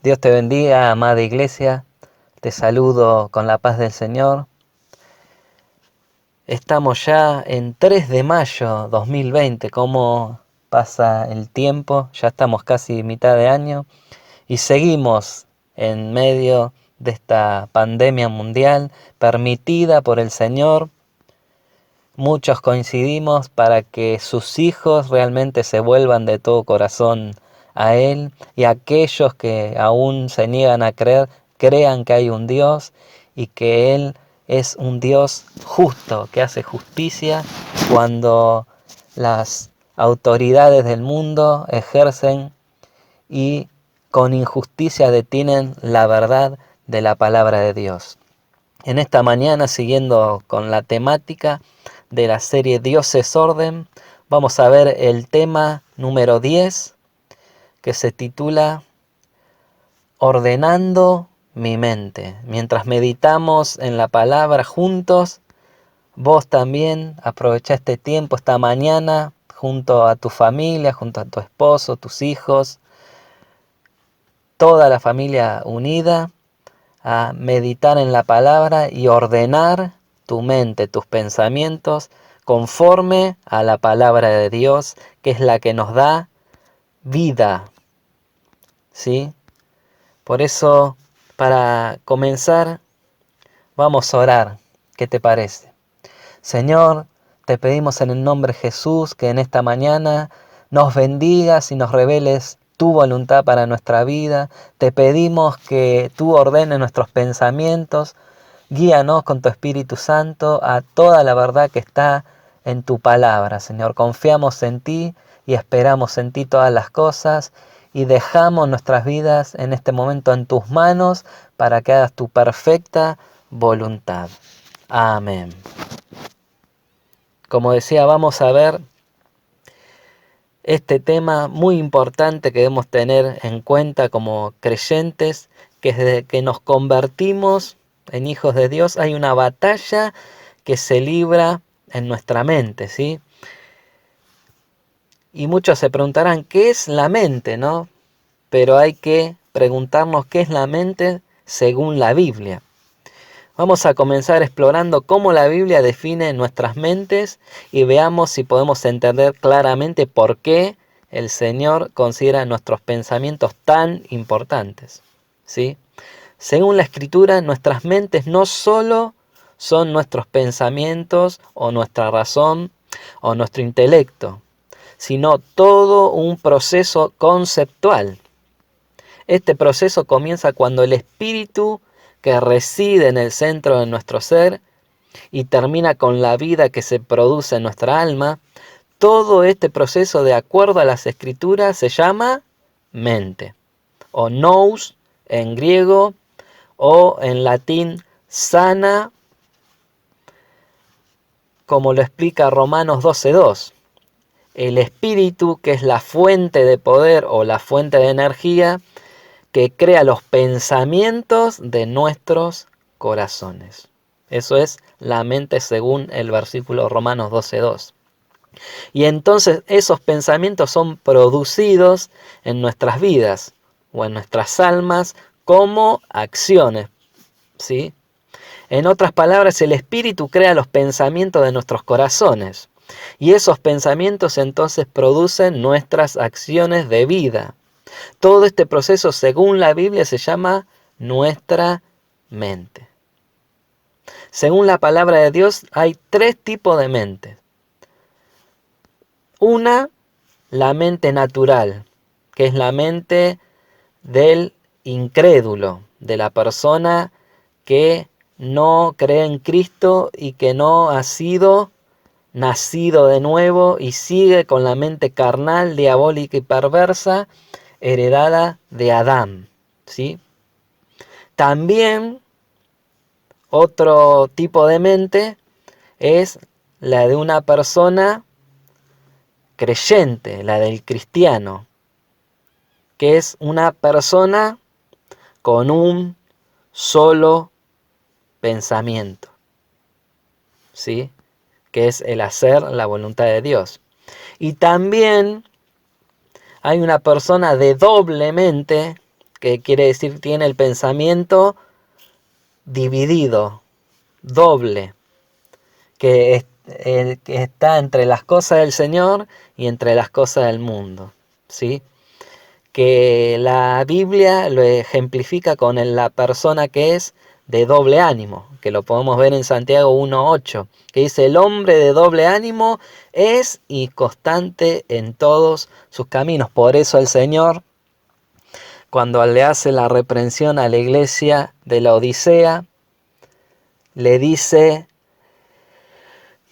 Dios te bendiga, amada iglesia. Te saludo con la paz del Señor. Estamos ya en 3 de mayo 2020. ¿Cómo pasa el tiempo? Ya estamos casi mitad de año y seguimos en medio de esta pandemia mundial permitida por el Señor. Muchos coincidimos para que sus hijos realmente se vuelvan de todo corazón a Él, y aquellos que aún se niegan a creer, crean que hay un Dios y que Él es un Dios justo, que hace justicia cuando las autoridades del mundo ejercen y con injusticia detienen la verdad de la palabra de Dios. En esta mañana, siguiendo con la temática de la serie Dios es orden, vamos a ver el tema número 10, que se titula Ordenando mi mente. Mientras meditamos en la palabra juntos, vos también aprovecha este tiempo, esta mañana, junto a tu familia, junto a tu esposo, tus hijos, toda la familia unida, a meditar en la palabra y ordenar tu mente, tus pensamientos, conforme a la palabra de Dios, que es la que nos da vida, ¿sí? Por eso, para comenzar, vamos a orar. ¿Qué te parece? Señor, te pedimos en el nombre de Jesús que en esta mañana nos bendigas y nos reveles tu voluntad para nuestra vida. Te pedimos que tú ordenes nuestros pensamientos. Guíanos con tu Espíritu Santo a toda la verdad que está en tu palabra, Señor. Confiamos en ti y esperamos en ti todas las cosas y dejamos nuestras vidas en este momento en tus manos para que hagas tu perfecta voluntad. Amén. Como decía, vamos a ver este tema muy importante que debemos tener en cuenta como creyentes, que desde que nos convertimos en hijos de Dios hay una batalla que se libra en nuestra mente, ¿sí? Y muchos se preguntarán, ¿qué es la mente, no? Pero hay que preguntarnos qué es la mente según la Biblia. Vamos a comenzar explorando cómo la Biblia define nuestras mentes y veamos si podemos entender claramente por qué el Señor considera nuestros pensamientos tan importantes, ¿sí? Según la Escritura, nuestras mentes no solo son nuestros pensamientos o nuestra razón o nuestro intelecto, sino todo un proceso conceptual. Este proceso comienza cuando el espíritu que reside en el centro de nuestro ser y termina con la vida que se produce en nuestra alma. Todo este proceso, de acuerdo a las Escrituras, se llama mente, o nous en griego, o en latín sana, como lo explica Romanos 12:2. El espíritu, que es la fuente de poder o la fuente de energía, que crea los pensamientos de nuestros corazones. Eso es la mente según el versículo Romanos 12:2. Y entonces esos pensamientos son producidos en nuestras vidas o en nuestras almas como acciones, ¿sí? En otras palabras, el espíritu crea los pensamientos de nuestros corazones. Y esos pensamientos entonces producen nuestras acciones de vida. Todo este proceso, según la Biblia, se llama nuestra mente. Según la palabra de Dios, hay 3 tipos de mentes. Una, la mente natural, que es la mente del incrédulo, de la persona que no cree en Cristo y que no ha sido nacido de nuevo y sigue con la mente carnal, diabólica y perversa, heredada de Adán, ¿sí? También otro tipo de mente es la de una persona creyente, la del cristiano, que es una persona con un solo pensamiento, ¿sí? Que es el hacer la voluntad de Dios. Y también hay una persona de doble mente, que quiere decir tiene el pensamiento dividido, doble, que está entre las cosas del Señor y entre las cosas del mundo, ¿sí? Que la Biblia lo ejemplifica con la persona que es de doble ánimo, que lo podemos ver en Santiago 1:8, que dice: el hombre de doble ánimo es inconstante en todos sus caminos. Por eso el Señor, cuando le hace la reprensión a la iglesia de la Odisea, le dice: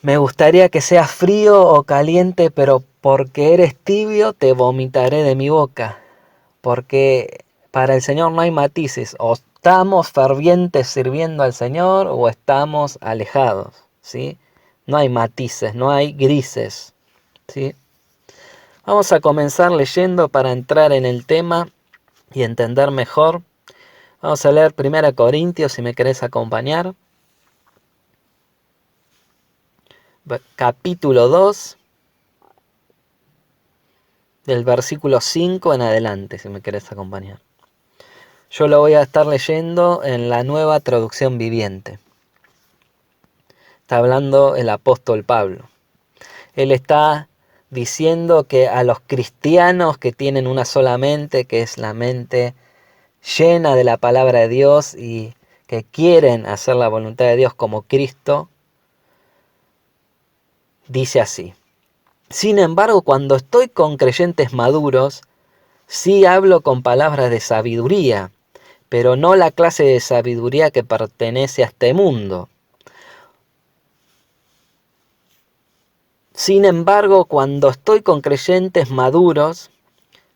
me gustaría que seas frío o caliente, pero porque eres tibio te vomitaré de mi boca. Porque para el Señor no hay matices, o estamos fervientes sirviendo al Señor o estamos alejados, ¿sí? No hay matices, no hay grises, ¿sí? Vamos a comenzar leyendo para entrar en el tema y entender mejor. Vamos a leer 1 Corintios, si me querés acompañar. Capítulo 2, del versículo 5 en adelante, si me querés acompañar. Yo lo voy a estar leyendo en la Nueva Traducción Viviente. Está hablando el apóstol Pablo. Él está diciendo que a los cristianos que tienen una sola mente, que es la mente llena de la palabra de Dios y que quieren hacer la voluntad de Dios como Cristo, dice así: sin embargo, cuando estoy con creyentes maduros, sí hablo con palabras de sabiduría, pero no la clase de sabiduría que pertenece a este mundo. Sin embargo, cuando estoy con creyentes maduros,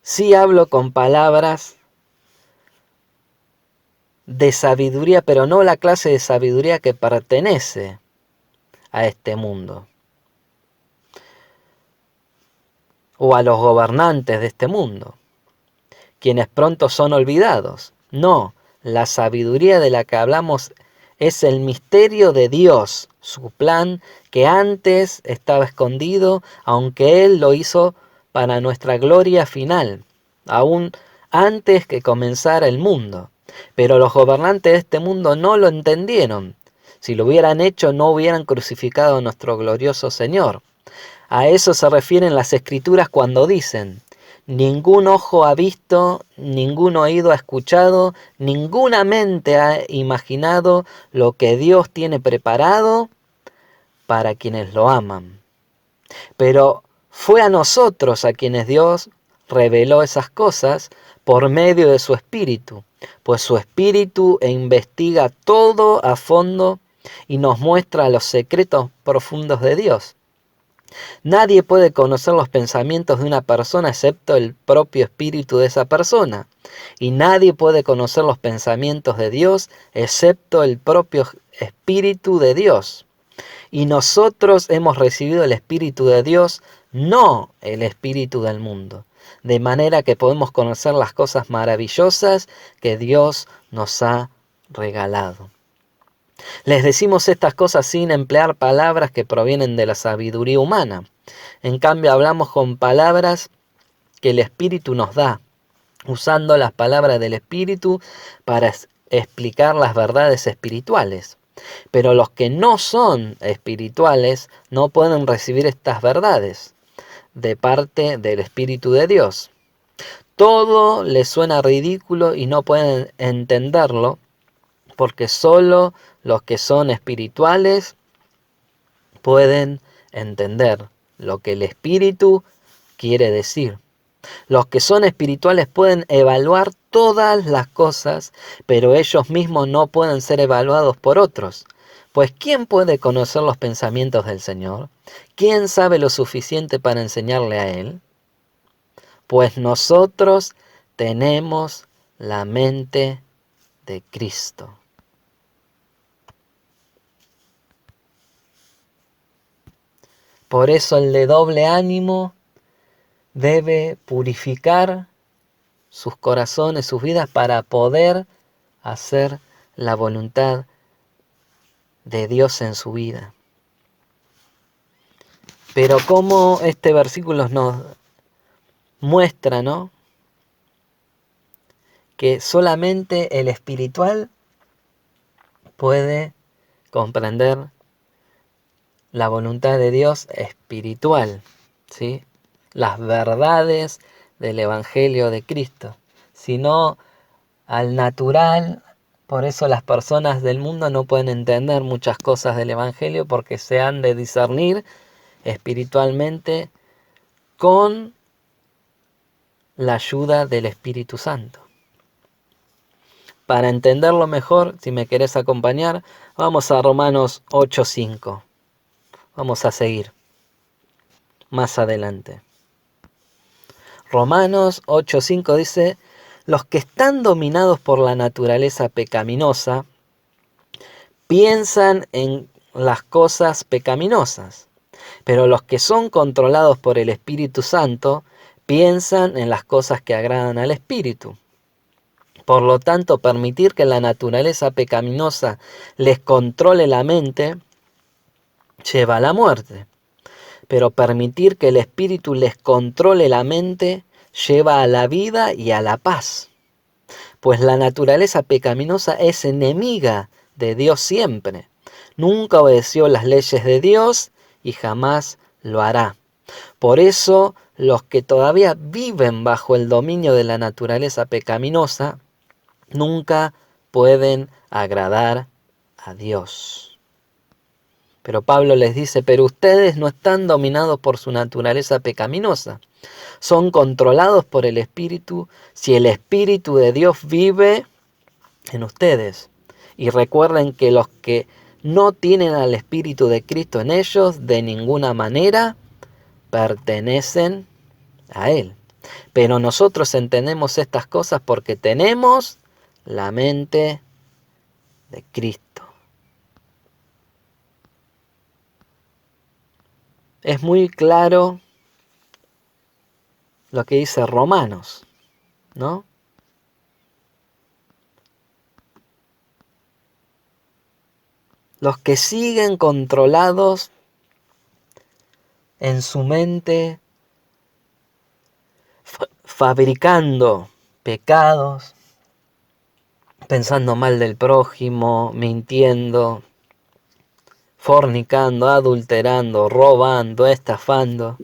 sí hablo con palabras de sabiduría, pero no la clase de sabiduría que pertenece a este mundo o a los gobernantes de este mundo, quienes pronto son olvidados. No, la sabiduría de la que hablamos es el misterio de Dios, su plan que antes estaba escondido, aunque Él lo hizo para nuestra gloria final, aún antes que comenzara el mundo. Pero los gobernantes de este mundo no lo entendieron. Si lo hubieran hecho, no hubieran crucificado a nuestro glorioso Señor. A eso se refieren las Escrituras cuando dicen: ningún ojo ha visto, ningún oído ha escuchado, ninguna mente ha imaginado lo que Dios tiene preparado para quienes lo aman. Pero fue a nosotros a quienes Dios reveló esas cosas por medio de su Espíritu, pues su Espíritu investiga todo a fondo y nos muestra los secretos profundos de Dios. Nadie puede conocer los pensamientos de una persona excepto el propio espíritu de esa persona. Y nadie puede conocer los pensamientos de Dios excepto el propio espíritu de Dios. Y nosotros hemos recibido el espíritu de Dios, no el espíritu del mundo. De manera que podemos conocer las cosas maravillosas que Dios nos ha regalado. Les decimos estas cosas sin emplear palabras que provienen de la sabiduría humana. En cambio, hablamos con palabras que el Espíritu nos da, usando las palabras del Espíritu para explicar las verdades espirituales. Pero los que no son espirituales no pueden recibir estas verdades de parte del Espíritu de Dios. Todo les suena ridículo y no pueden entenderlo, porque solo los que son espirituales pueden entender lo que el Espíritu quiere decir. Los que son espirituales pueden evaluar todas las cosas, pero ellos mismos no pueden ser evaluados por otros. Pues ¿quién puede conocer los pensamientos del Señor? ¿Quién sabe lo suficiente para enseñarle a Él? Pues nosotros tenemos la mente de Cristo. Por eso el de doble ánimo debe purificar sus corazones, sus vidas, para poder hacer la voluntad de Dios en su vida. Pero como este versículo nos muestra, ¿no?, que solamente el espiritual puede comprender la voluntad de Dios espiritual, ¿sí? Las verdades del Evangelio de Cristo, sino al natural. Por eso las personas del mundo no pueden entender muchas cosas del Evangelio, porque se han de discernir espiritualmente con la ayuda del Espíritu Santo. Para entenderlo mejor, si me querés acompañar, vamos a Romanos 8:5. Vamos a seguir más adelante. Romanos 8:5 dice: los que están dominados por la naturaleza pecaminosa piensan en las cosas pecaminosas, pero los que son controlados por el Espíritu Santo piensan en las cosas que agradan al Espíritu. Por lo tanto, permitir que la naturaleza pecaminosa les controle la mente lleva a la muerte, pero permitir que el Espíritu les controle la mente lleva a la vida y a la paz. Pues la naturaleza pecaminosa es enemiga de Dios siempre. Nunca obedeció las leyes de Dios y jamás lo hará. Por eso, los que todavía viven bajo el dominio de la naturaleza pecaminosa nunca pueden agradar a Dios. Pero Pablo les dice: pero ustedes no están dominados por su naturaleza pecaminosa, son controlados por el Espíritu, si el Espíritu de Dios vive en ustedes. Y recuerden que los que no tienen al Espíritu de Cristo en ellos, de ninguna manera pertenecen a Él. Pero nosotros entendemos estas cosas porque tenemos la mente de Cristo. Es muy claro lo que dice Romanos, ¿no? Los que siguen controlados en su mente, fabricando pecados, pensando mal del prójimo, mintiendo, fornicando, adulterando, robando, estafando.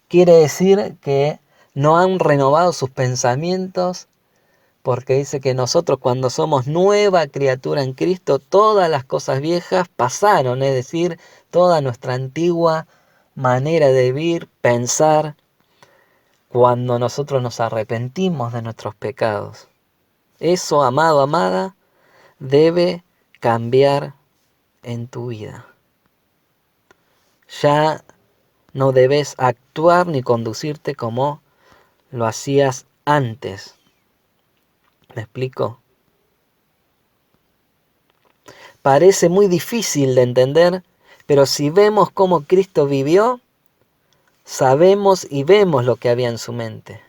Quiere decir que no han renovado sus pensamientos, porque dice que nosotros, cuando somos nueva criatura en Cristo, todas las cosas viejas pasaron, es decir, toda nuestra antigua manera de vivir, pensar, cuando nosotros nos arrepentimos de nuestros pecados. Eso, amado, amada, debe cambiar en tu vida. Ya no debes actuar ni conducirte como lo hacías antes. ¿Me explico? Parece muy difícil de entender, pero si vemos cómo Cristo vivió, sabemos y vemos lo que había en su mente.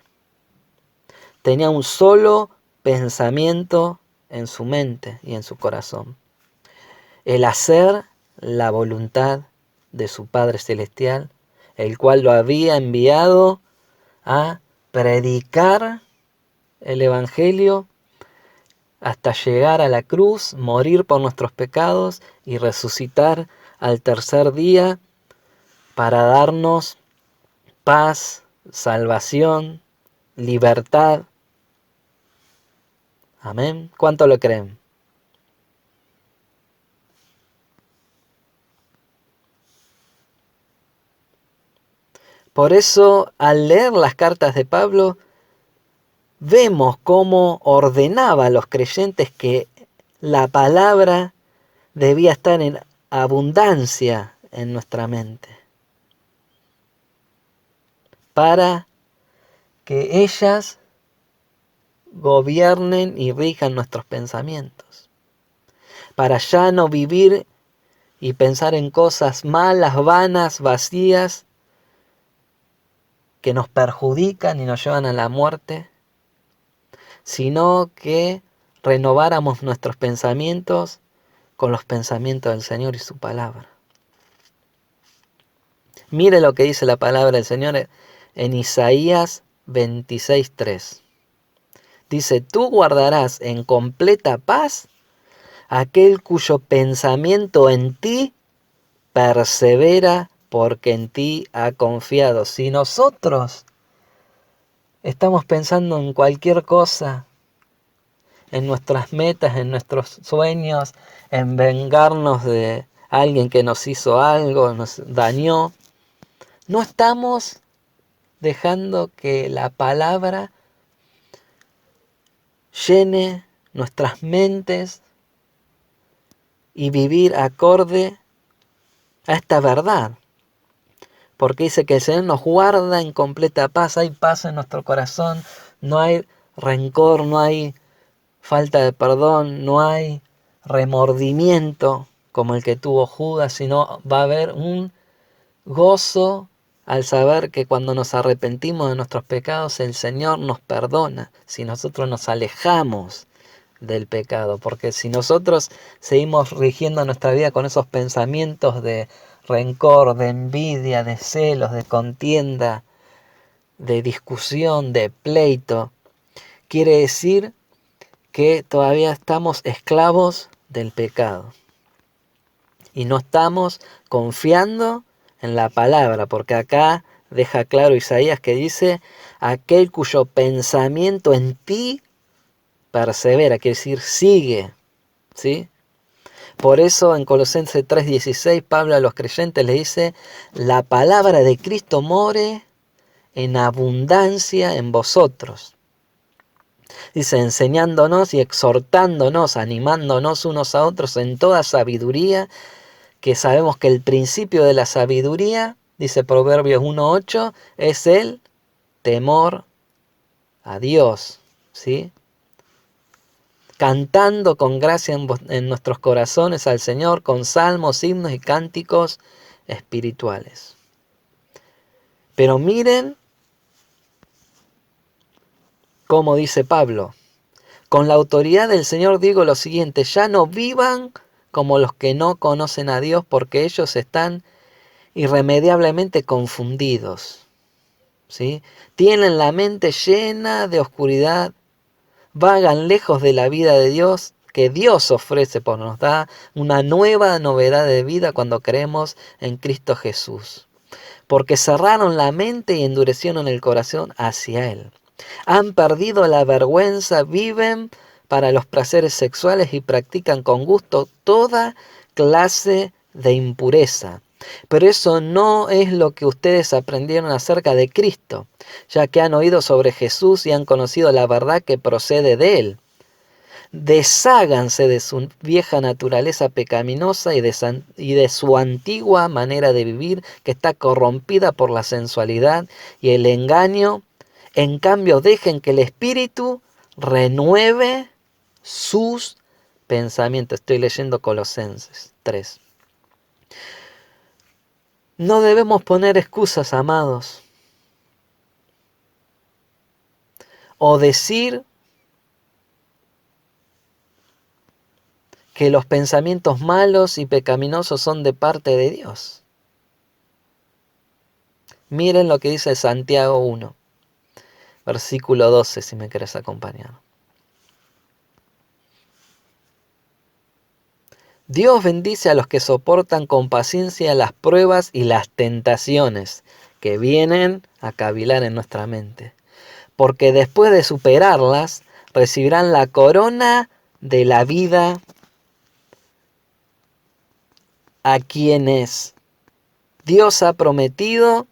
Tenía un solo pensamiento en su mente y en su corazón: el hacer la voluntad de su Padre Celestial, el cual lo había enviado a predicar el Evangelio hasta llegar a la cruz, morir por nuestros pecados y resucitar al tercer día para darnos paz, salvación, libertad. Amén. ¿Cuánto lo creen? Por eso, al leer las cartas de Pablo, vemos cómo ordenaba a los creyentes que la palabra debía estar en abundancia en nuestra mente, para que ellas gobiernen y rijan nuestros pensamientos, para ya no vivir y pensar en cosas malas, vanas, vacías, que nos perjudican y nos llevan a la muerte, sino que renováramos nuestros pensamientos con los pensamientos del Señor y su palabra. Mire lo que dice la palabra del Señor en Isaías 26:3. Dice, tú guardarás en completa paz aquel cuyo pensamiento en ti persevera porque en ti ha confiado. Si nosotros estamos pensando en cualquier cosa, en nuestras metas, en nuestros sueños, en vengarnos de alguien que nos hizo algo, nos dañó, no estamos dejando que la palabra llene nuestras mentes y vivir acorde a esta verdad. Porque dice que el Señor nos guarda en completa paz, hay paz en nuestro corazón, no hay rencor, no hay falta de perdón, no hay remordimiento como el que tuvo Judas, sino va a haber un gozo al saber que cuando nos arrepentimos de nuestros pecados, el Señor nos perdona si nosotros nos alejamos del pecado. Porque si nosotros seguimos rigiendo nuestra vida con esos pensamientos de rencor, de envidia, de celos, de contienda, de discusión, de pleito, quiere decir que todavía estamos esclavos del pecado y no estamos confiando en la palabra, porque acá deja claro Isaías que dice, aquel cuyo pensamiento en ti persevera, quiere decir sigue, ¿sí? Por eso en Colosenses 3:16 Pablo a los creyentes le dice, la palabra de Cristo more en abundancia en vosotros. Dice, enseñándonos y exhortándonos, animándonos unos a otros en toda sabiduría, que sabemos que el principio de la sabiduría, dice Proverbios 1:8, es el temor a Dios, ¿sí? Cantando con gracia en nuestros corazones al Señor, con salmos, himnos y cánticos espirituales. Pero miren cómo dice Pablo, con la autoridad del Señor digo lo siguiente, ya no vivan como los que no conocen a Dios, porque ellos están irremediablemente confundidos, ¿sí? Tienen la mente llena de oscuridad, vagan lejos de la vida de Dios que Dios ofrece, pues nos da una nueva novedad de vida cuando creemos en Cristo Jesús. Porque cerraron la mente y endurecieron el corazón hacia Él. Han perdido la vergüenza, viven para los placeres sexuales y practican con gusto toda clase de impureza. Pero eso no es lo que ustedes aprendieron acerca de Cristo, ya que han oído sobre Jesús y han conocido la verdad que procede de Él. Desháganse de su vieja naturaleza pecaminosa y de su antigua manera de vivir que está corrompida por la sensualidad y el engaño. En cambio, dejen que el Espíritu renueve sus pensamientos. Estoy leyendo Colosenses 3. No debemos poner excusas, amados, o decir que los pensamientos malos y pecaminosos son de parte de Dios. Miren lo que dice Santiago 1, versículo 12, si me querés acompañar. Dios bendice a los que soportan con paciencia las pruebas y las tentaciones que vienen a cavilar en nuestra mente, porque después de superarlas recibirán la corona de la vida a quienes Dios ha prometido,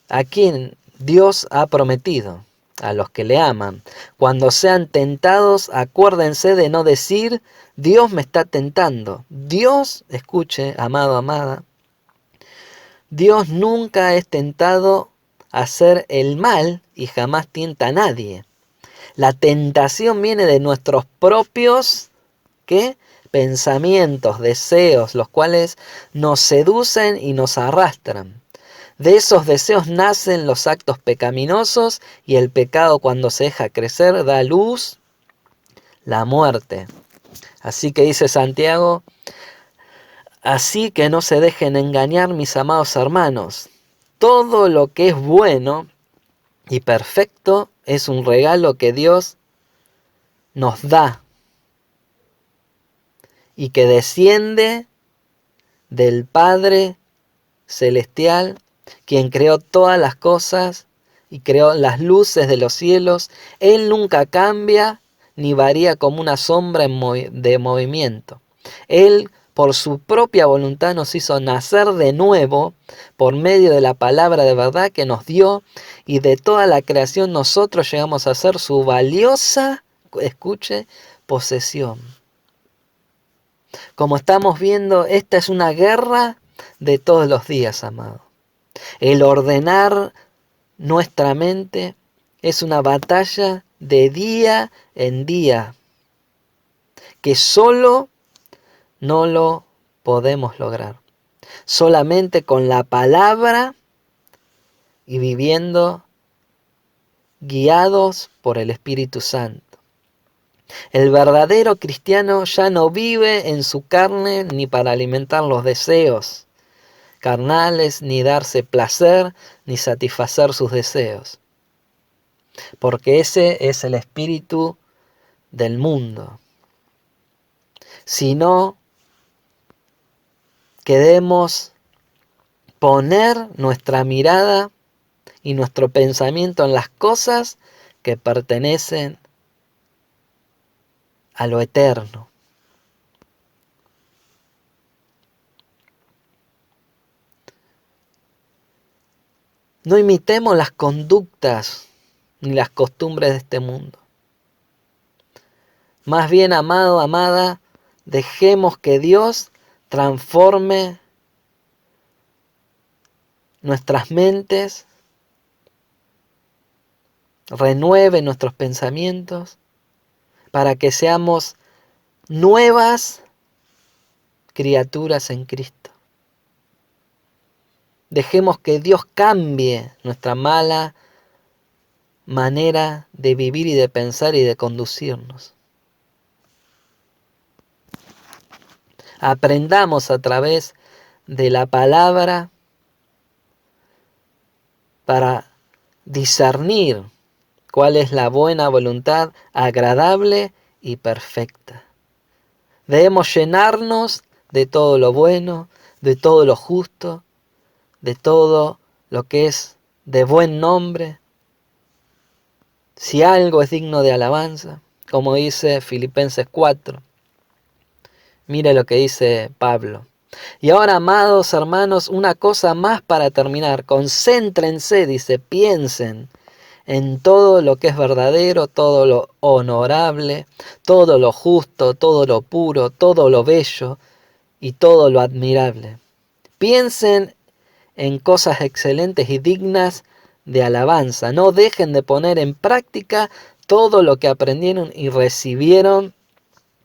a quien Dios ha prometido, a los que le aman. Cuando sean tentados, acuérdense de no decir, Dios me está tentando. Dios, escuche, amado, amada, Dios nunca es tentado a hacer el mal y jamás tienta a nadie. La tentación viene de nuestros propios, ¿qué? Pensamientos, deseos, los cuales nos seducen y nos arrastran. De esos deseos nacen los actos pecaminosos y el pecado cuando se deja crecer da luz la muerte. Así que dice Santiago, así que no se dejen engañar mis amados hermanos. Todo lo que es bueno y perfecto es un regalo que Dios nos da y que desciende del Padre Celestial, quien creó todas las cosas y creó las luces de los cielos. Él nunca cambia ni varía como una sombra de movimiento. Él, por su propia voluntad, nos hizo nacer de nuevo por medio de la palabra de verdad que nos dio, y de toda la creación nosotros llegamos a ser su valiosa, escuche, posesión. Como estamos viendo, esta es una guerra de todos los días, amado. El ordenar nuestra mente es una batalla de día en día, que solo no lo podemos lograr. Solamente con la palabra y viviendo guiados por el Espíritu Santo. El verdadero cristiano ya no vive en su carne ni para alimentar los deseos carnales, ni darse placer, ni satisfacer sus deseos. Porque ese es el espíritu del mundo. Sino que debemos poner nuestra mirada y nuestro pensamiento en las cosas que pertenecen a lo eterno. No imitemos las conductas ni las costumbres de este mundo. Más bien, amado, amada, dejemos que Dios transforme nuestras mentes, renueve nuestros pensamientos, para que seamos nuevas criaturas en Cristo. Dejemos que Dios cambie nuestra mala manera de vivir y de pensar y de conducirnos. Aprendamos a través de la palabra para discernir cuál es la buena voluntad, agradable y perfecta. Debemos llenarnos de todo lo bueno, de todo lo justo, de todo lo que es de buen nombre. Si algo es digno de alabanza, como dice Filipenses 4, mire lo que dice Pablo. Y ahora, amados hermanos, una cosa más para terminar. Concéntrense, dice, piensen en todo lo que es verdadero, todo lo honorable, todo lo justo, todo lo puro, todo lo bello y todo lo admirable. Piensen en cosas excelentes y dignas de alabanza. No dejen de poner en práctica todo lo que aprendieron y recibieron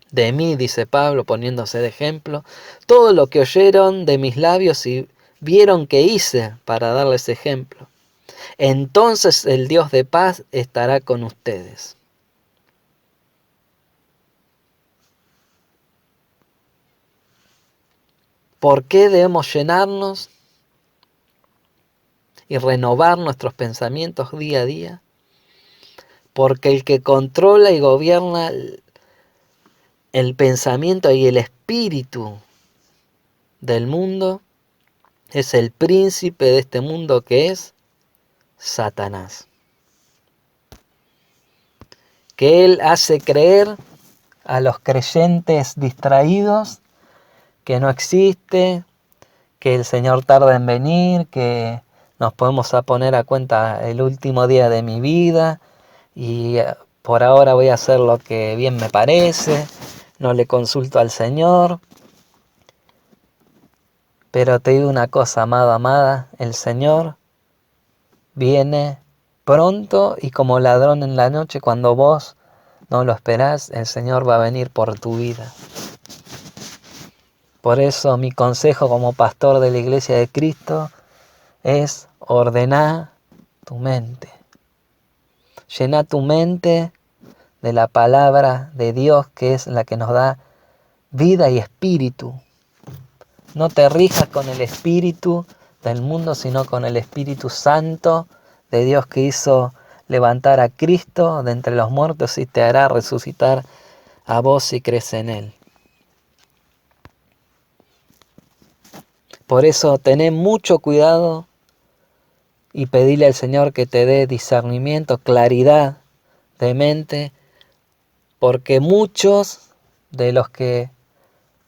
de mí, dice Pablo, poniéndose de ejemplo, todo lo que oyeron de mis labios y vieron que hice para darles ejemplo. Entonces el Dios de paz estará con ustedes. ¿Por qué debemos llenarnos y renovar nuestros pensamientos día a día? Porque el que controla y gobierna el pensamiento y el espíritu del mundo es el príncipe de este mundo, que es Satanás. Que él hace creer a los creyentes distraídos que no existe, que el Señor tarda en venir, que nos podemos poner a cuenta el último día de mi vida y por ahora voy a hacer lo que bien me parece, no le consulto al Señor. Pero te digo una cosa, amado, amada, el Señor viene pronto y como ladrón en la noche. Cuando vos no lo esperás, el Señor va a venir por tu vida. Por eso mi consejo como pastor de la Iglesia de Cristo es ordenar tu mente. Llena tu mente de la palabra de Dios, que es la que nos da vida y espíritu. No te rijas con el espíritu del mundo, sino con el Espíritu Santo de Dios que hizo levantar a Cristo de entre los muertos y te hará resucitar a vos si crees en Él. Por eso tené mucho cuidado y pedile al Señor que te dé discernimiento, claridad de mente, porque muchos de los que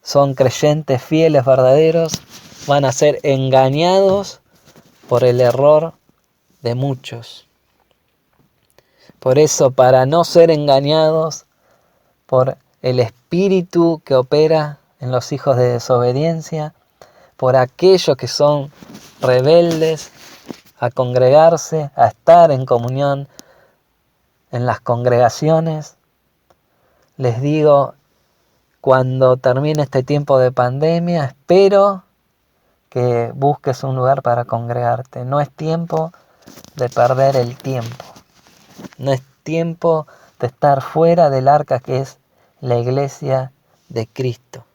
son creyentes fieles, verdaderos, van a ser engañados por el error de muchos. Por eso, para no ser engañados por el espíritu que opera en los hijos de desobediencia, por aquellos que son rebeldes a congregarse, a estar en comunión en las congregaciones, les digo, cuando termine este tiempo de pandemia, espero que busques un lugar para congregarte. No es tiempo de perder el tiempo. No es tiempo de estar fuera del arca que es la iglesia de Cristo.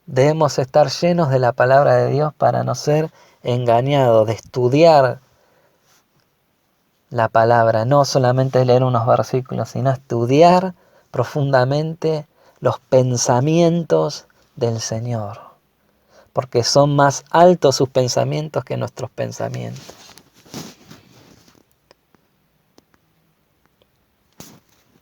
Debemos estar llenos de la palabra de Dios para no ser engañados, de estudiar la palabra, no solamente leer unos versículos, sino estudiar profundamente los pensamientos del Señor, porque son más altos sus pensamientos que nuestros pensamientos.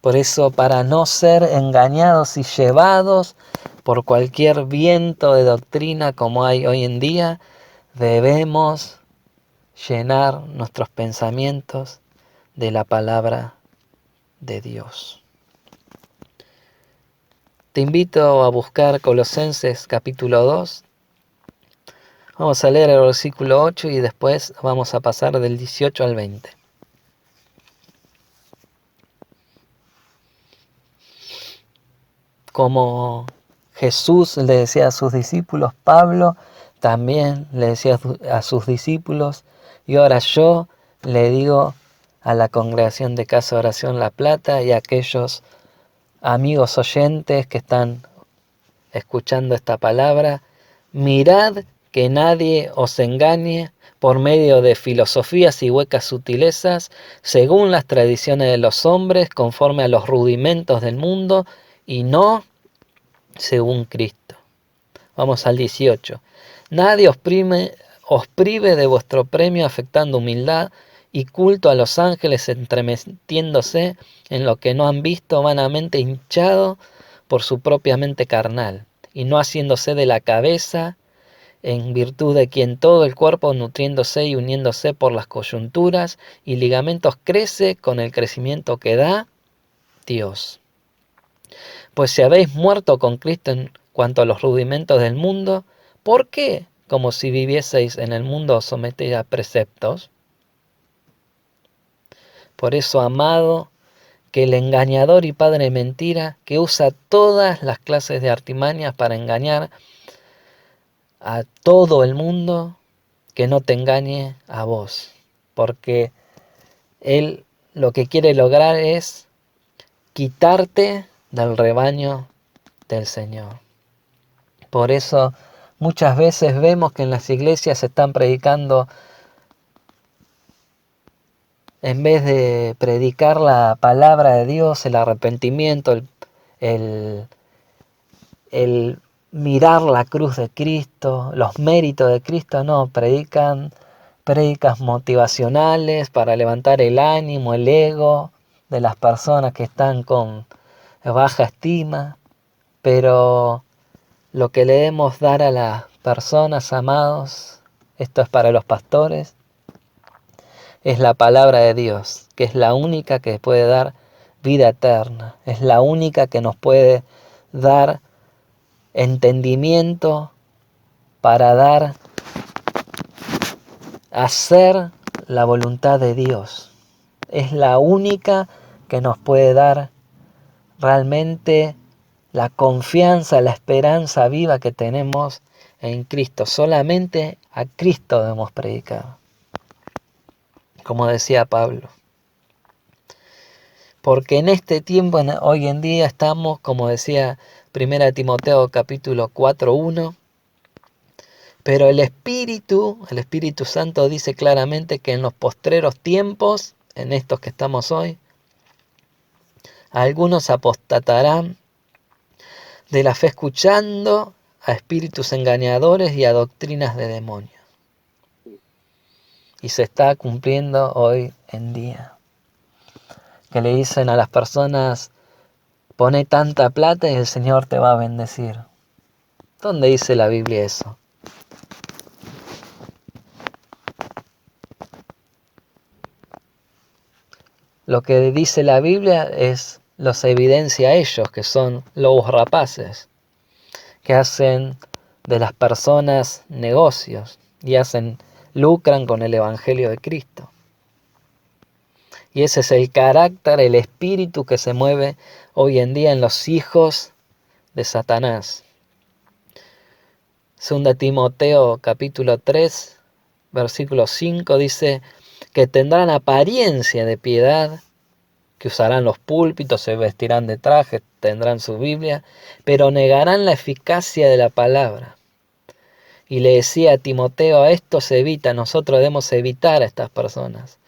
Por eso, para no ser engañados y llevados por cualquier viento de doctrina como hay hoy en día, debemos llenar nuestros pensamientos de la palabra de Dios. Te invito a buscar Colosenses capítulo 2. Vamos a leer el versículo 8 y después vamos a pasar del 18 al 20. Como Jesús le decía a sus discípulos, Pablo también le decía a sus discípulos, y ahora yo le digo a la congregación de Casa de Oración La Plata y a aquellos amigos oyentes que están escuchando esta palabra, mirad que nadie os engañe por medio de filosofías y huecas sutilezas, según las tradiciones de los hombres, conforme a los rudimentos del mundo, y no según Cristo. Vamos al 18. Nadie os prive de vuestro premio afectando humildad y culto a los ángeles, entremetiéndose en lo que no han visto, vanamente hinchado por su propia mente carnal, y no haciéndose de la cabeza, en virtud de quien todo el cuerpo, nutriéndose y uniéndose por las coyunturas y ligamentos, crece con el crecimiento que da Dios. Pues si habéis muerto con Cristo en cuanto a los rudimentos del mundo, ¿por qué, como si vivieseis en el mundo, os sometéis a preceptos? Por eso, amado, que el engañador y padre de mentira, que usa todas las clases de artimañas para engañar a todo el mundo, que no te engañe a vos, porque él lo que quiere lograr es quitarte del rebaño del Señor. Por eso muchas veces vemos que en las iglesias se están predicando, en vez de predicar la palabra de Dios, el arrepentimiento, el mirar la cruz de Cristo, los méritos de Cristo, no, predican prédicas motivacionales para levantar el ánimo, el ego de las personas que están con baja estima, pero lo que le debemos dar a las personas, amados, esto es para los pastores, es la palabra de Dios, que es la única que puede dar vida eterna, es la única que nos puede dar entendimiento para hacer la voluntad de Dios. Es la única que nos puede dar realmente la confianza, la esperanza viva que tenemos en Cristo. Solamente a Cristo debemos predicar, como decía Pablo. Porque en este tiempo, hoy en día, estamos, como decía 1 Timoteo capítulo 4:1, Pero el Espíritu Santo dice claramente que en los postreros tiempos, en estos que estamos hoy, algunos apostatarán de la fe escuchando a espíritus engañadores y a doctrinas de demonios. Y se está cumpliendo hoy en día. Que le dicen a las personas, pone tanta plata y el Señor te va a bendecir. ¿Dónde dice la Biblia eso? Lo que dice la Biblia los evidencia a ellos, que son lobos rapaces, que hacen de las personas negocios y lucran con el Evangelio de Cristo. Y ese es el carácter, el espíritu que se mueve hoy en día en los hijos de Satanás. 2 Timoteo capítulo 3, versículo 5 dice que tendrán apariencia de piedad, que usarán los púlpitos, se vestirán de traje, tendrán su Biblia, pero negarán la eficacia de la palabra. Y le decía a Timoteo, a esto se evita, nosotros debemos evitar a estas personas,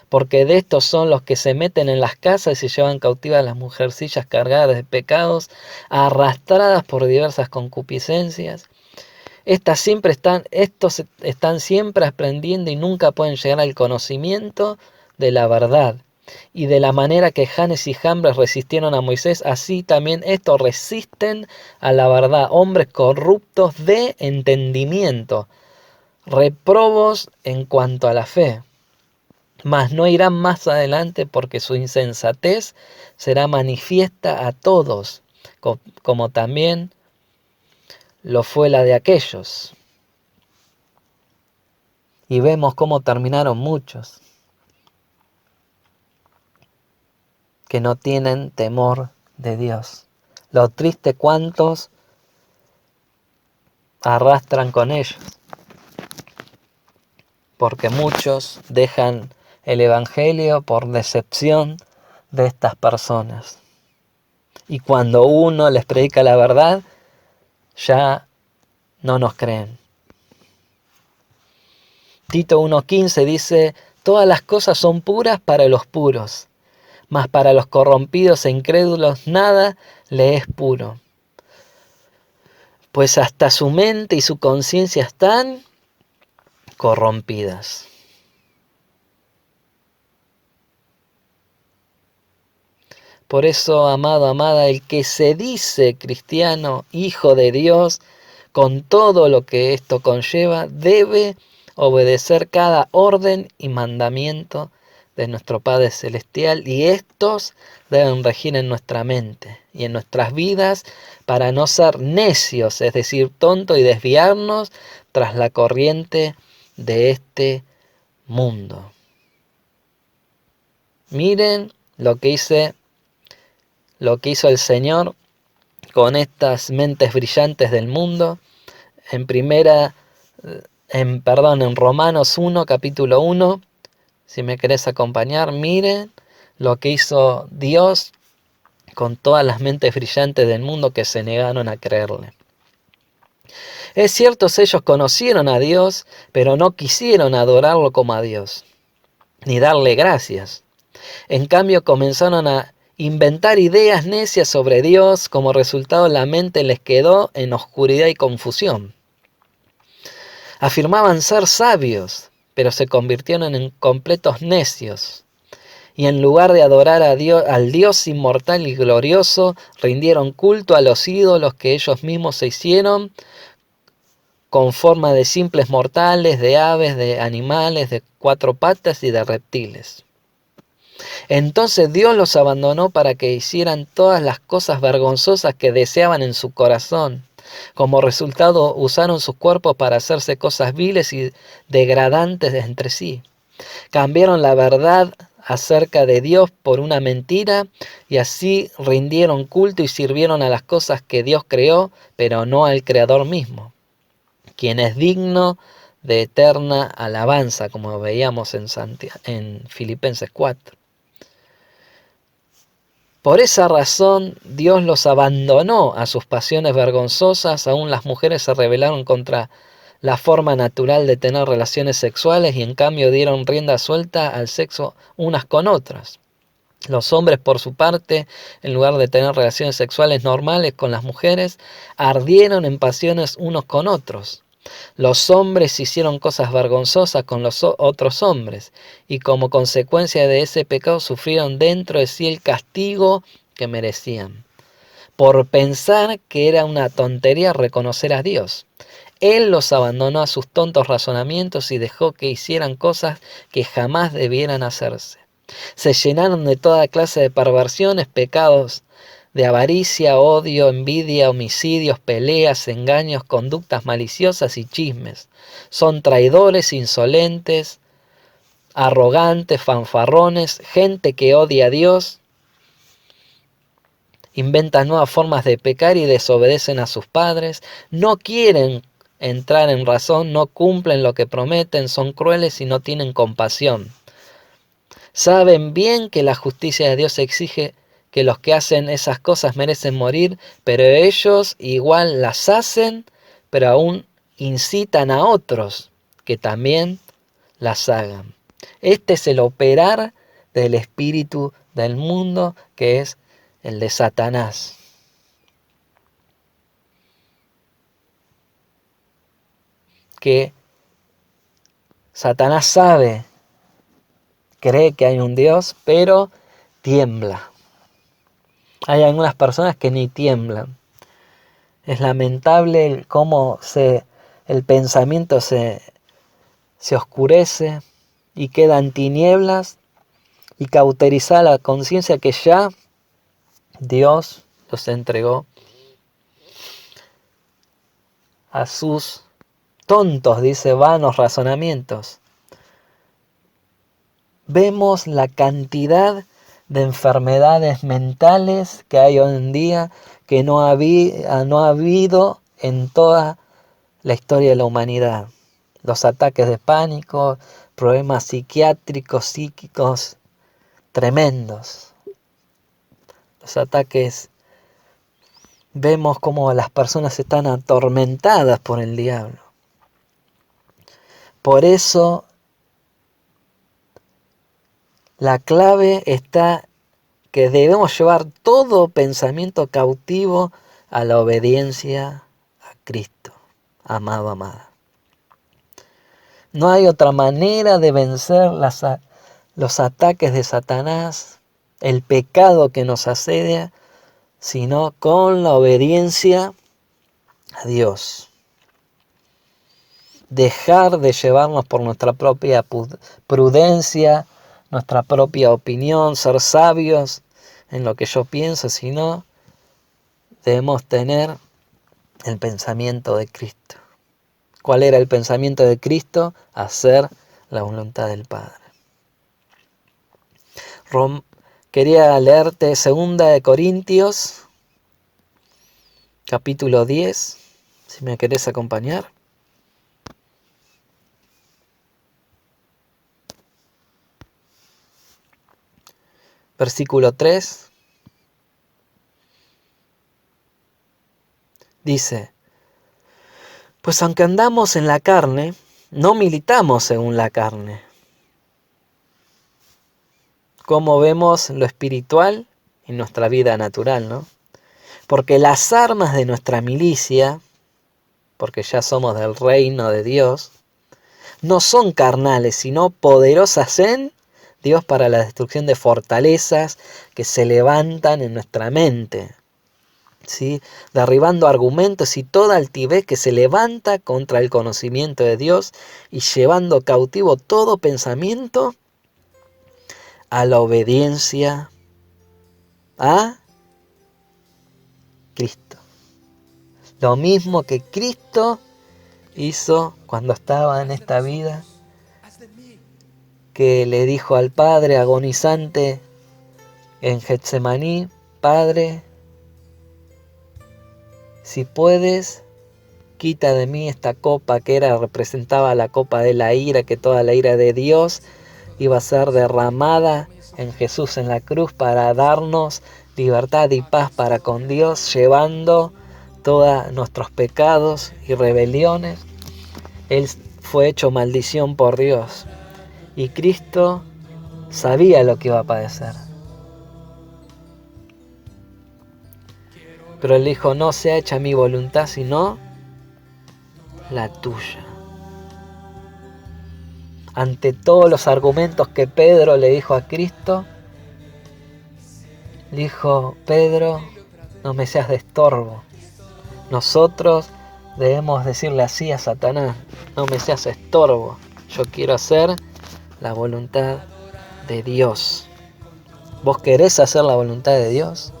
porque de estos son los que se meten en las casas y se llevan cautivas a las mujercillas cargadas de pecados, arrastradas por diversas concupiscencias. Estos están siempre aprendiendo y nunca pueden llegar al conocimiento de la verdad. Y de la manera que Janes y Jambres resistieron a Moisés, así también estos resisten a la verdad. Hombres corruptos de entendimiento, reprobos en cuanto a la fe. Mas no irán más adelante porque su insensatez será manifiesta a todos, como también lo fue la de aquellos. Y vemos cómo terminaron muchos, que no tienen temor de Dios. Lo triste cuántos arrastran con ellos, porque muchos dejan el Evangelio por decepción de estas personas. Y cuando uno les predica la verdad, ya no nos creen. Tito 1:15 dice, todas las cosas son puras para los puros, mas para los corrompidos e incrédulos nada le es puro. Pues hasta su mente y su conciencia están corrompidas. Por eso, amado, amada, el que se dice cristiano, hijo de Dios, con todo lo que esto conlleva, debe obedecer cada orden y mandamiento de nuestro Padre Celestial, y estos deben regir en nuestra mente y en nuestras vidas para no ser necios, es decir, tontos, y desviarnos tras la corriente de este mundo. Miren lo que hizo el Señor con estas mentes brillantes del mundo. En Romanos 1, capítulo 1, si me querés acompañar, miren lo que hizo Dios con todas las mentes brillantes del mundo que se negaron a creerle. Es cierto, ellos conocieron a Dios, pero no quisieron adorarlo como a Dios, ni darle gracias. En cambio, comenzaron a inventar ideas necias sobre Dios. Como resultado, la mente les quedó en oscuridad y confusión. Afirmaban ser sabios, pero se convirtieron en completos necios. Y en lugar de adorar a Dios, al Dios inmortal y glorioso, rindieron culto a los ídolos que ellos mismos se hicieron, con forma de simples mortales, de aves, de animales, de cuatro patas y de reptiles. Entonces Dios los abandonó para que hicieran todas las cosas vergonzosas que deseaban en su corazón. Como resultado, usaron sus cuerpos para hacerse cosas viles y degradantes entre sí. Cambiaron la verdad acerca de Dios por una mentira, y así rindieron culto y sirvieron a las cosas que Dios creó, pero no al Creador mismo, quien es digno de eterna alabanza, como veíamos en Filipenses 4. Por esa razón Dios los abandonó a sus pasiones vergonzosas. Aún las mujeres se rebelaron contra la forma natural de tener relaciones sexuales y en cambio dieron rienda suelta al sexo unas con otras. Los hombres, por su parte, en lugar de tener relaciones sexuales normales con las mujeres, ardieron en pasiones unos con otros. Los hombres hicieron cosas vergonzosas con los otros hombres, y como consecuencia de ese pecado sufrieron dentro de sí el castigo que merecían, por pensar que era una tontería reconocer a Dios. Él los abandonó a sus tontos razonamientos y dejó que hicieran cosas que jamás debieran hacerse. Se llenaron de toda clase de perversiones, pecados de avaricia, odio, envidia, homicidios, peleas, engaños, conductas maliciosas y chismes. Son traidores, insolentes, arrogantes, fanfarrones, gente que odia a Dios, inventan nuevas formas de pecar y desobedecen a sus padres, no quieren entrar en razón, no cumplen lo que prometen, son crueles y no tienen compasión. Saben bien que la justicia de Dios exige que los que hacen esas cosas merecen morir, pero ellos igual las hacen, pero aún incitan a otros que también las hagan. Este es el operar del espíritu del mundo, que es el de Satanás. Que Satanás sabe, cree que hay un Dios, pero tiembla. Hay algunas personas que ni tiemblan. Es lamentable cómo el pensamiento se oscurece y queda en tinieblas y cauterizada la conciencia que ya Dios los entregó a sus tontos, dice, vanos razonamientos. Vemos la cantidad de enfermedades mentales que hay hoy en día que no ha habido en toda la historia de la humanidad. Los ataques de pánico, problemas psiquiátricos, psíquicos tremendos. Los ataques, vemos como las personas están atormentadas por el diablo. Por eso la clave está que debemos llevar todo pensamiento cautivo a la obediencia a Cristo, amado, amada. No hay otra manera de vencer los ataques de Satanás, el pecado que nos asedia, sino con la obediencia a Dios. Dejar de llevarnos por nuestra propia prudencia, nuestra propia opinión, ser sabios en lo que yo pienso, sino debemos tener el pensamiento de Cristo. ¿Cuál era el pensamiento de Cristo? Hacer la voluntad del Padre. Quería leerte 2 Corintios, capítulo 10, si me querés acompañar. Versículo 3. Dice: pues aunque andamos en la carne, no militamos según la carne. Como vemos lo espiritual en nuestra vida natural, ¿no? Porque las armas de nuestra milicia, porque ya somos del reino de Dios, no son carnales, sino poderosas en Dios para la destrucción de fortalezas que se levantan en nuestra mente, ¿sí? Derribando argumentos y toda altivez que se levanta contra el conocimiento de Dios y llevando cautivo todo pensamiento a la obediencia a Cristo. Lo mismo que Cristo hizo cuando estaba en esta vida, que le dijo al Padre agonizante en Getsemaní: Padre, si puedes, quita de mí esta copa, que representaba la copa de la ira, que toda la ira de Dios iba a ser derramada en Jesús en la cruz para darnos libertad y paz para con Dios, llevando todos nuestros pecados y rebeliones. Él fue hecho maldición por Dios. Y Cristo sabía lo que iba a padecer. Pero Él dijo, no sea hecha mi voluntad, sino la tuya. Ante todos los argumentos que Pedro le dijo a Cristo, dijo, Pedro, no me seas de estorbo. Nosotros debemos decirle así a Satanás, no me seas estorbo. Yo quiero hacer la voluntad de Dios. ¿Vos querés hacer la voluntad de Dios?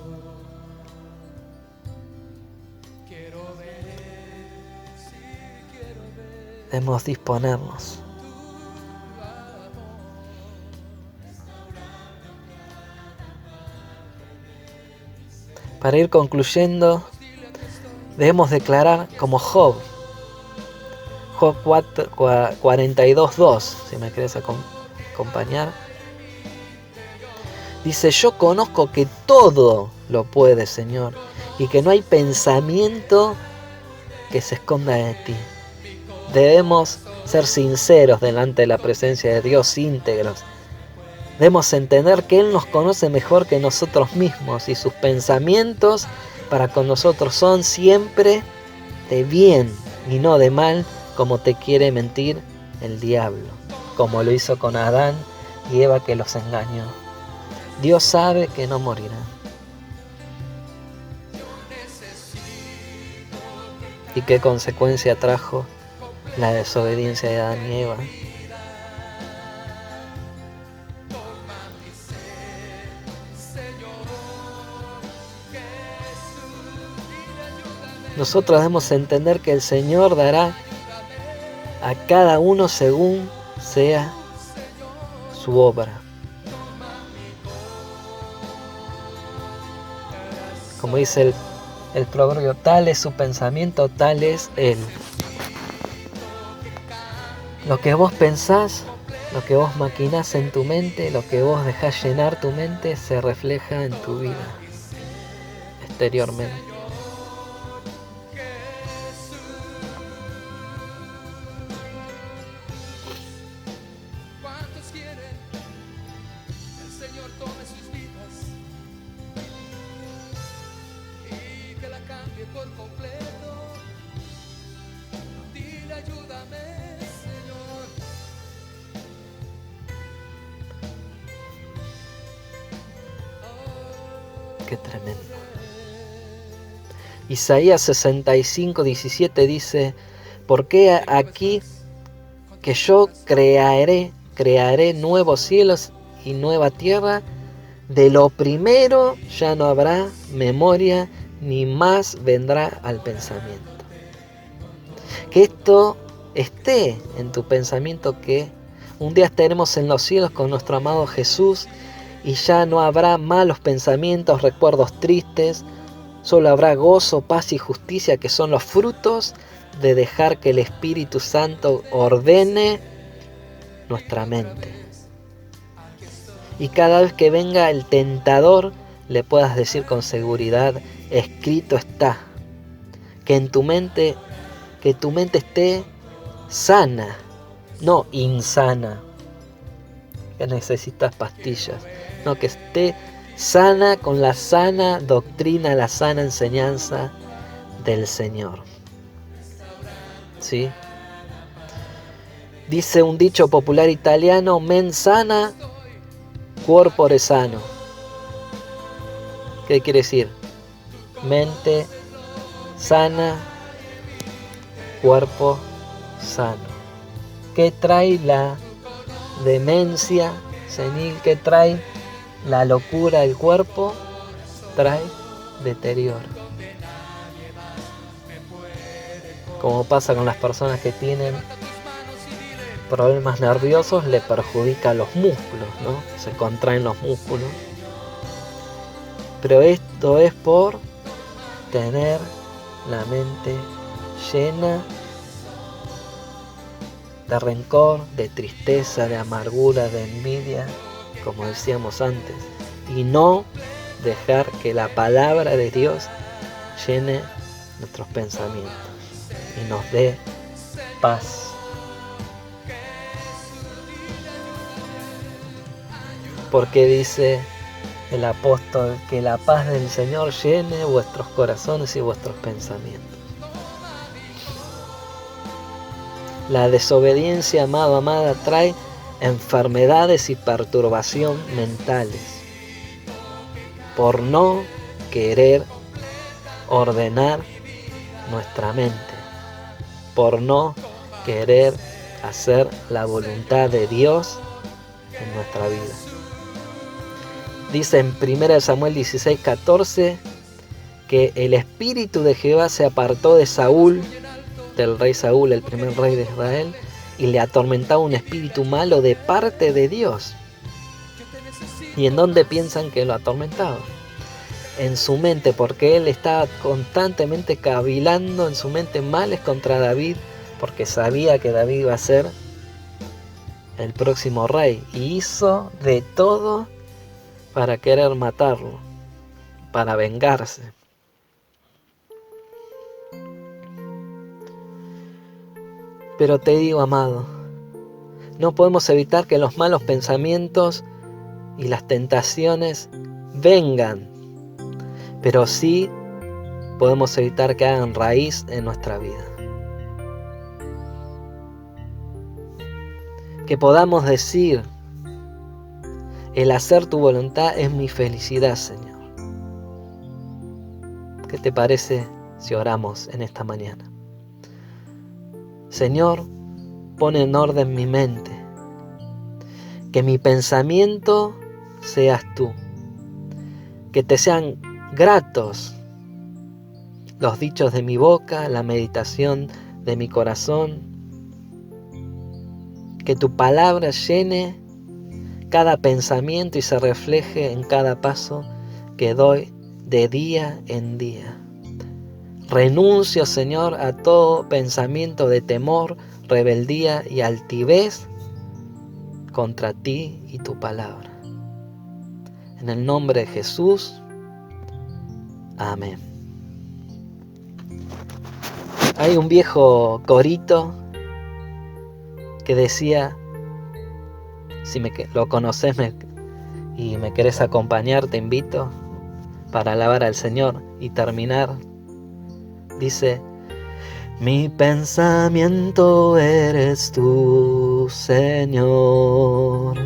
Debemos disponernos. Para ir concluyendo, debemos declarar como Job. Job 42:2, si me querés acompañar. Dice, yo conozco que todo lo puedes, Señor, y que no hay pensamiento que se esconda de ti. Debemos ser sinceros delante de la presencia de Dios, íntegros. Debemos entender que Él nos conoce mejor que nosotros mismos y sus pensamientos para con nosotros son siempre de bien y no de mal, como te quiere mentir el diablo, como lo hizo con Adán y Eva que los engañó. Dios sabe que no morirán. ¿Y qué consecuencia trajo la desobediencia de Adán y Eva? Nosotros debemos entender que el Señor dará a cada uno según sea su obra. Como dice el proverbio, tal es su pensamiento, tal es Él. Lo que vos pensás, lo que vos maquinás en tu mente, lo que vos dejás llenar tu mente, se refleja en tu vida, exteriormente. Qué tremendo. Isaías 65:17 dice, porque aquí que yo crearé nuevos cielos y nueva tierra, de lo primero ya no habrá memoria, ni más vendrá al pensamiento. Que esto esté en tu pensamiento, que un día estaremos en los cielos con nuestro amado Jesús y ya no habrá malos pensamientos, recuerdos tristes, solo habrá gozo, paz y justicia, que son los frutos de dejar que el Espíritu Santo ordene nuestra mente. Y cada vez que venga el tentador, le puedas decir con seguridad, escrito está, que en tu mente, que tu mente esté sana, no insana, que necesitas pastillas, no, que esté sana con la sana doctrina, la sana enseñanza del Señor. ¿Sí? Dice un dicho popular italiano, men sana, corpore sano. ¿Qué quiere decir? Mente sana, cuerpo sano. ¿Qué trae la demencia senil? ¿Qué trae la locura del cuerpo? Trae deterioro. Como pasa con las personas que tienen problemas nerviosos, le perjudica a los músculos, ¿no? Se contraen los músculos. Pero esto es por tener la mente llena de rencor, de tristeza, de amargura, de envidia, como decíamos antes, y no dejar que la palabra de Dios llene nuestros pensamientos y nos dé paz porque dice el apóstol que la paz del Señor llene vuestros corazones y vuestros pensamientos. La desobediencia, amado, amada, trae enfermedades y perturbación mentales por no querer ordenar nuestra mente, por no querer hacer la voluntad de Dios en nuestra vida. Dice en 1 Samuel 16:14 que el espíritu de Jehová se apartó de Saúl, del rey Saúl, el primer rey de Israel, y le atormentaba un espíritu malo de parte de Dios. ¿Y en dónde piensan que lo atormentaba? En su mente, porque él estaba constantemente cavilando en su mente males contra David, porque sabía que David iba a ser el próximo rey, y hizo de todo para querer matarlo, para vengarse. Pero te digo, amado, no podemos evitar que los malos pensamientos y las tentaciones vengan, pero sí podemos evitar que hagan raíz en nuestra vida. Que podamos decir, el hacer tu voluntad es mi felicidad, Señor. ¿Qué te parece si oramos en esta mañana? Señor, pon en orden mi mente, que mi pensamiento seas tú, que te sean gratos los dichos de mi boca, la meditación de mi corazón, que tu palabra llene cada pensamiento y se refleje en cada paso que doy de día en día. Renuncio, Señor, a todo pensamiento de temor, rebeldía y altivez contra ti y tu palabra. En el nombre de Jesús, amén. Hay un viejo corito que decía, si lo conoces y me querés acompañar, te invito para alabar al Señor y terminar. Dice, mi pensamiento eres tú, Señor.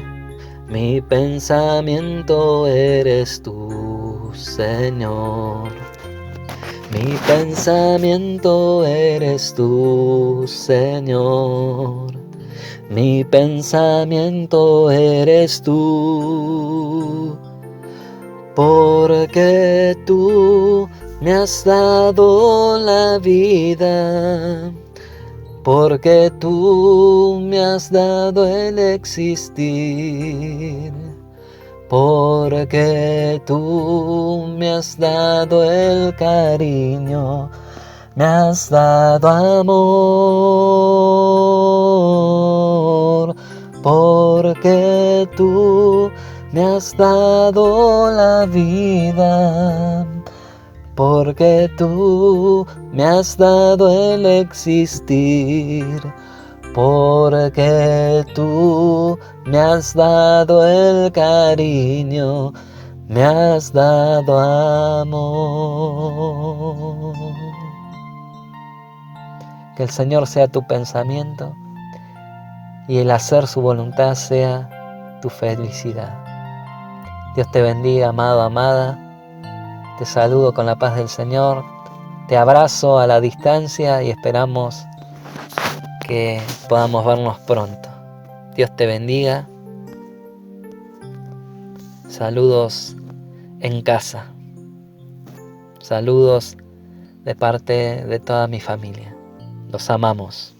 Mi pensamiento eres tú, Señor. Mi pensamiento eres tú, Señor. Mi pensamiento eres tú. Porque tú me has dado la vida, porque tú me has dado el existir, porque tú me has dado el cariño, me has dado amor, porque tú me has dado la vida, porque tú me has dado el existir, porque tú me has dado el cariño, me has dado amor. Que el Señor sea tu pensamiento y el hacer su voluntad sea tu felicidad. Dios te bendiga, amado, amada. Te saludo con la paz del Señor. Te abrazo a la distancia y esperamos que podamos vernos pronto. Dios te bendiga. Saludos en casa. Saludos de parte de toda mi familia. Los amamos.